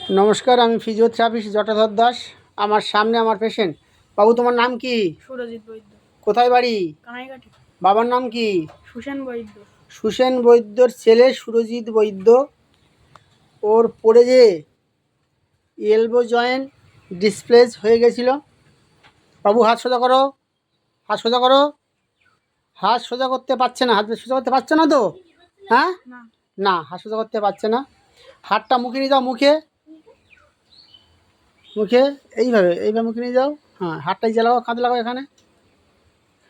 নমস্কার, আমি ফিজিওথেরাপিস্ট জটাধর দাস। আমার সামনে আমার পেশেন্ট। বাবু, তোমার নাম কি? সুরজিৎ বৈদ্য। কোথায় বাড়ি? কানাইঘাটি। বাবার নাম কি? সুসেন বৈদ্য। সুসেন বৈদ্যর ছেলে সুরজিৎ বৈদ্য। ওর পড়ে যে এলবো জয়েন্ট ডিসপ্লেস হয়ে গেছিল। বাবু, হাত সোজা করো, হাত সোজা করো। হাত সোজা করতে পারছে না, হাত সোজা করতে পারছে না তো? হ্যাঁ, না। না, হাত সোজা করতে পারছে না। হাতটা মুখে নিয়ে যাও, মুখে মুখে এইভাবে এইভাবে মুখে নিয়ে যাও। হ্যাঁ, হাতটাই লাগাও, কাঁধে লাগাও এখানে।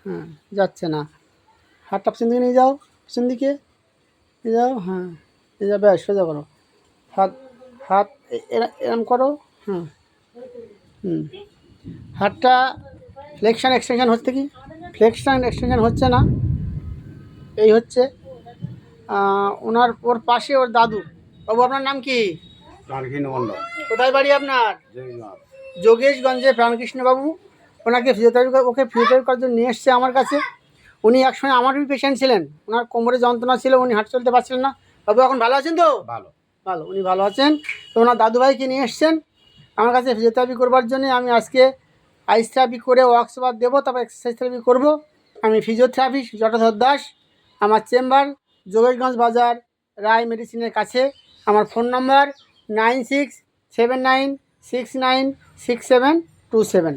হ্যাঁ, যাচ্ছে না। হাতটা পিছন দিকে নিয়ে যাও, পিছন দিকে নিয়ে যাও। হ্যাঁ, নিয়ে যাও, ব্যাস সোজা করো। হাত হাত এরম করো। হ্যাঁ, হুম। হাতটা ফ্লেকশন এক্সটেনশন হচ্ছে কি? ফ্লেকশন এক্সটেনশন হচ্ছে না। এই হচ্ছে ওর পাশে ওর দাদু। বাবু, আপনার নাম কি? প্রাণকৃষ্ণ মণ্ডল। কোথায় বাড়ি আপনার? জয়নাথ। যোগেশগঞ্জে প্রাণকৃষ্ণ বাবু। ওকে ফিজিওথেরাপি করার জন্য নিয়ে এসছে আমার কাছে। উনি একসময় আমারই পেশেন্ট ছিলেন। ওনার কোমরে যন্ত্রণা ছিল, উনি হাঁটতে চলতে পারছিলেন না। বাবু, এখন ভালো আছেন তো? ভালো। ভালো, উনি ভালো আছেন। তো ওনার দাদুভাইকে নিয়ে এসছেন আমার কাছে ফিজিওথেরাপি করবার জন্য। আমি আজকে আইস থেরাপি করে ওয়াক্স বাদ দেবো, তারপর এক্সারসাইজ থেরাপি করবো। আমি ফিজিওথেরাপিস্ট জটাধর দাস। আমার চেম্বার যোগেশগঞ্জ বাজার, রায় মেডিসিনের কাছে। আমার ফোন নম্বর 9679696727।